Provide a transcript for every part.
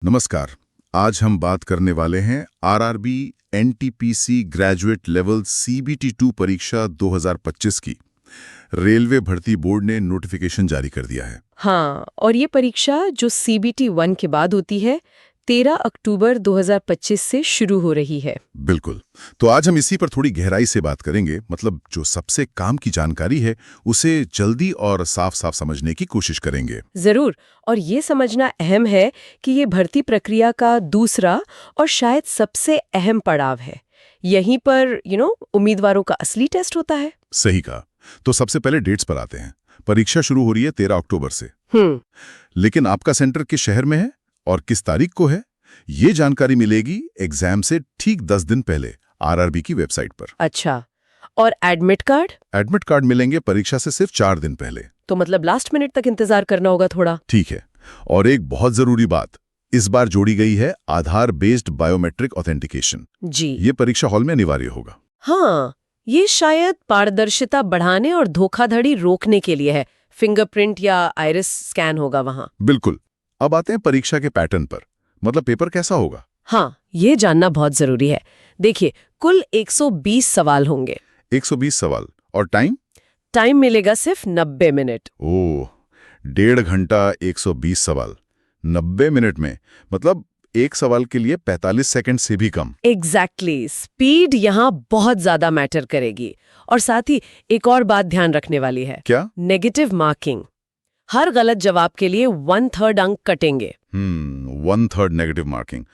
नमस्कार। आज हम बात करने वाले हैं RRB NTPC graduate level CBT 2 परीक्षा 2025 की। रेलवे भर्ती बोर्ड ने नोटिफिकेशन जारी कर दिया है। हाँ, और ये परीक्षा जो सीबीटी 1 के बाद होती है 13 अक्टूबर 2025 से शुरू हो रही है। बिल्कुल। तो आज हम इसी पर थोड़ी गहराई से बात करेंगे। मतलब जो सबसे काम की जानकारी है उसे जल्दी और साफ साफ समझने की कोशिश करेंगे। जरूर। और ये समझना अहम है कि ये भर्ती प्रक्रिया का दूसरा और शायद सबसे अहम पड़ाव है। यहीं पर उम्मीदवारों का असली टेस्ट होता है। सही कहा। तो सबसे पहले डेट्स पर आते हैं। परीक्षा शुरू हो रही है 13 अक्टूबर से। लेकिन आपका सेंटर किस शहर में है और किस तारीख को है, ये जानकारी मिलेगी एग्जाम से ठीक 10 दिन पहले आरआरबी की वेबसाइट पर। अच्छा, और एडमिट कार्ड? एडमिट कार्ड मिलेंगे परीक्षा से सिर्फ 4 दिन पहले। तो मतलब लास्ट मिनट तक इंतजार करना होगा थोड़ा। ठीक है। और एक बहुत जरूरी बात इस बार जोड़ी गई है, आधार बेस्ड बायोमेट्रिक ऑथेंटिकेशन। जी, ये परीक्षा हॉल में अनिवार्य होगा। हाँ, ये शायद पारदर्शिता बढ़ाने और धोखाधड़ी रोकने के लिए है। फिंगरप्रिंट या आइरिस स्कैन होगा वहां। बिल्कुल। अब आते हैं परीक्षा के पैटर्न पर। मतलब पेपर कैसा होगा। हाँ, ये जानना बहुत जरूरी है। देखिए, कुल 120 सवाल होंगे। 120 सवाल। और टाइम मिलेगा सिर्फ 90 मिनट। ओह, 1.5 घंटा 120 सवाल 90 मिनट में। मतलब एक सवाल के लिए 45 सेकंड से भी कम। एग्जैक्टली। स्पीड यहाँ बहुत ज्यादा मैटर करेगी। और साथ ही एक और बात ध्यान रखने वाली है। क्या? Negative marking. हर गलत जवाब के लिए 1/3 अंक कटेंगे। 1/3 नेगेटिव मार्किंग।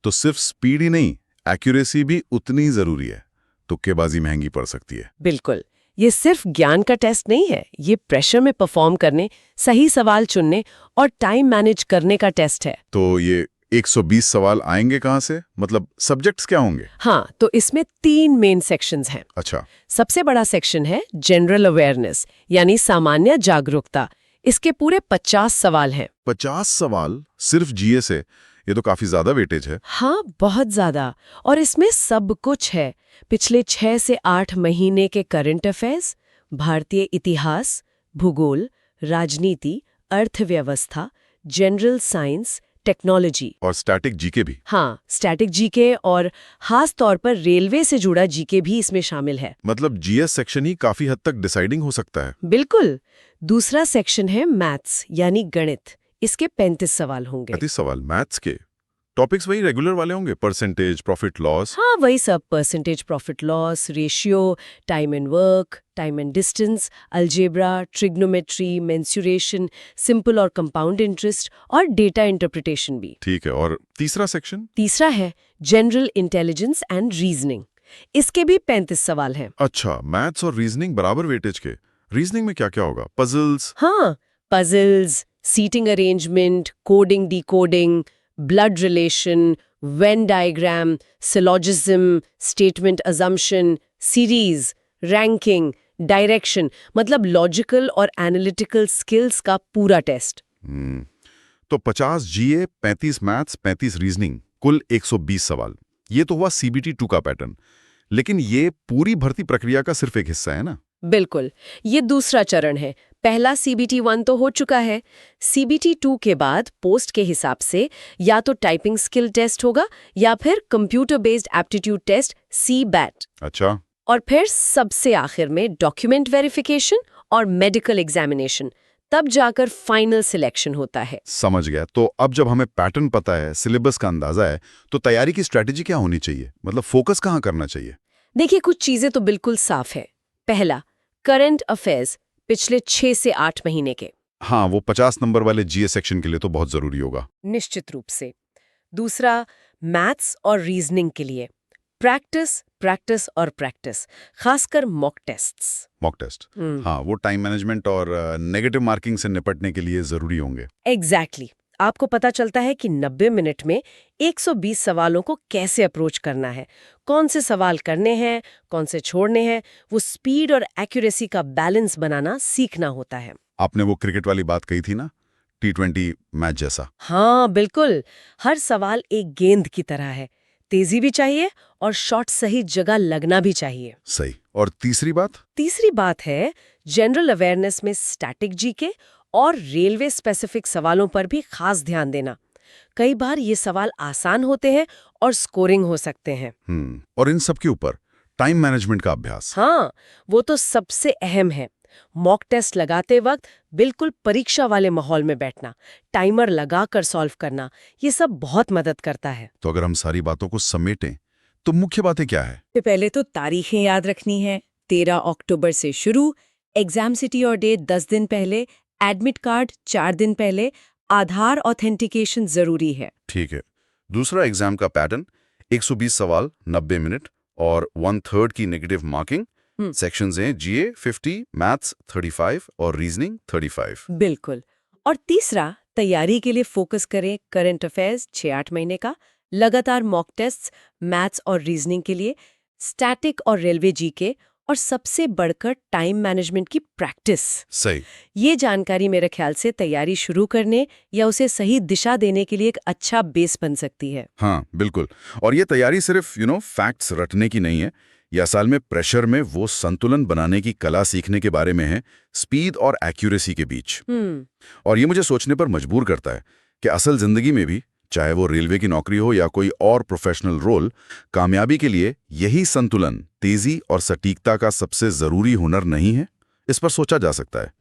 तो सिर्फ स्पीड ही नहीं, एक्यूरेसी भी उतनी जरूरी है। तुक्केबाजी महंगी पड़ सकती है। बिल्कुल। ये सिर्फ ज्ञान का टेस्ट नहीं है, ये प्रेशर में परफॉर्म करने, सही सवाल चुनने और टाइम मैनेज करने का टेस्ट है। तो ये 120 सवाल आएंगे कहाँ से? मतलब सब्जेक्ट्स क्या होंगे? हाँ, तो इसमें 3 मेन सेक्शंस हैं। अच्छा। सबसे बड़ा सेक्शन है जनरल अवेयरनेस, यानी सामान्य जागरूकता। इसके पूरे 50 सवाल हैं। 50 सवाल सिर्फ जीए से? ये तो काफी ज्यादा वेटेज है। हाँ, बहुत ज्यादा। और इसमें सब कुछ है। पिछले 6 से 8 महीने के करंट अफेयर्स, भारतीय इतिहास, भूगोल, राजनीति, अर्थव्यवस्था, जनरल साइंस, टेक्नोलॉजी और स्टैटिक जीके भी। हाँ, स्टैटिक जीके और खास तौर पर रेलवे से जुड़ा जीके भी इसमें शामिल है। मतलब जीएस सेक्शन ही काफी हद तक डिसाइडिंग हो सकता है। बिल्कुल। दूसरा सेक्शन है मैथ्स यानी गणित। इसके 35 सवाल होंगे। 35 सवाल मैथ्स के? टॉपिक्स वही रेगुलर वाले होंगे? Percentage, profit loss? हाँ, वही सब। Percentage, profit loss, ratio, time and work, time and distance, algebra, trigonometry, mensuration, simple और कंपाउंड इंटरेस्ट और डेटा इंटरप्रिटेशन भी। ठीक है। और तीसरा सेक्शन? तीसरा है जनरल इंटेलिजेंस एंड रीजनिंग। इसके भी 35 सवाल हैं। अच्छा, मैथ्स और रीजनिंग बराबर वेटेज के। रीजनिंग में क्या क्या होगा? पजल्स? हाँ, puzzles, seating arrangement, coding decoding, blood relation, Venn diagram, syllogism, statement assumption, series, ranking, direction, मतलब लॉजिकल और एनालिटिकल स्किल्स का पूरा टेस्ट। तो 50 जीए, 35 मैथ्स, 35 रीजनिंग, कुल 120 सवाल। ये तो हुआ सीबीटी 2 का पैटर्न। लेकिन ये पूरी भर्ती प्रक्रिया का सिर्फ एक हिस्सा है ना? बिल्कुल। ये दूसरा चरण है। पहला सीबीटी 1 तो हो चुका है। सीबीटी 2 के बाद पोस्ट के हिसाब से या तो टाइपिंग स्किल टेस्ट होगा या फिर computer based aptitude test CBAT। अच्छा। और फिर सबसे आखिर में डॉक्यूमेंट वेरिफिकेशन और मेडिकल एग्जामिनेशन। तब जाकर फाइनल सिलेक्शन होता है। समझ गया। तो अब जब हमें पैटर्न पता है, सिलेबस का अंदाजा है, तो तैयारी की स्ट्रेटेजी क्या होनी चाहिए? मतलब फोकस कहाँ करना चाहिए? देखिए, कुछ चीजें तो बिल्कुल साफ है। पहला, करंट अफेयर्स पिछले 6 से 8 महीने के। हाँ, वो 50 नंबर वाले जीएस सेक्शन के लिए तो बहुत जरूरी होगा। निश्चित रूप से। दूसरा, मैथ्स और रीजनिंग के लिए प्रैक्टिस, प्रैक्टिस और प्रैक्टिस, खासकर मॉक टेस्ट्स। Mock test? हाँ, वो टाइम मैनेजमेंट और नेगेटिव मार्किंग से निपटने के लिए जरूरी होंगे। एग्जैक्टली। आपको पता चलता है कि 90 मिनट में 120 सवालों को कैसे अप्रोच करना है, कौन से सवाल करने हैं, कौन से छोड़ने हैं। वो स्पीड और एक्यूरेसी का बैलेंस बनाना सीखना होता है। आपने वो क्रिकेट वाली बात कही थी ना, T20 मैच जैसा। हाँ, बिल्कुल। हर सवाल एक गेंद की तरह है। तेजी भी चाहिए और शॉट सही जगह लगना भी चाहिए। सही। और तीसरी बात? तीसरी बात है जनरल अवेयरनेस में स्टैटिक जीके और रेलवे स्पेसिफिक सवालों पर भी खास ध्यान देना। कई बार ये सवाल आसान होते हैं और स्कोरिंग हो सकते हैं। और इन सब के ऊपर टाइम मैनेजमेंट का अभ्यास। हाँ, वो तो सबसे अहम है। मॉक टेस्ट लगाते वक्त बिल्कुल परीक्षा वाले माहौल में बैठना, टाइमर लगाकर सॉल्व करना, ये सब बहुत मदद करता है। तो अगर हम सारी बातों को समेटें तो मुख्य बातें क्या है? तो पहले तो तारीखें याद रखनी है। 13 अक्टूबर से शुरू, एग्जाम सिटी और डेट 10 दिन पहले, एडमिट कार्ड 4 दिन पहले, आधार ऑथेंटिकेशन जरूरी है। ठीक है। दूसरा एग्जाम का पैटर्न, 120 सवाल 90 मिनट और 1/3 की नेगेटिव मार्किंग। सेक्शंस हैं जीए 50, मैथ्स 35 और रीजनिंग 35। बिल्कुल। और तीसरा, तैयारी के लिए फोकस करें करंट अफेयर्स 6-8 महीने का, लगातार मॉक टेस्ट्स मैथ्स और रीजनिंग के लिए, स्टैटिक और रेलवे जीके, और सबसे बढ़कर टाइम मैनेजमेंट की प्रैक्टिस। सही। ये जानकारी मेरे ख्याल से तैयारी शुरू करने या उसे सही दिशा देने के लिए एक अच्छा बेस बन सकती है। हाँ, बिल्कुल। और ये तैयारी सिर्फ फैक्ट्स रटने की नहीं है। ये असल में प्रेशर में वो संतुलन बनाने की कला सीखने के बारे में है, स्पीड और एक्यूरेसी के बीच। और ये मुझे सोचने पर मजबूर करता है कि असल जिंदगी में भी, चाहे वो रेलवे की नौकरी हो या कोई और प्रोफेशनल रोल, कामयाबी के लिए यही संतुलन, तेजी और सटीकता का सबसे जरूरी हुनर नहीं है? इस पर सोचा जा सकता है।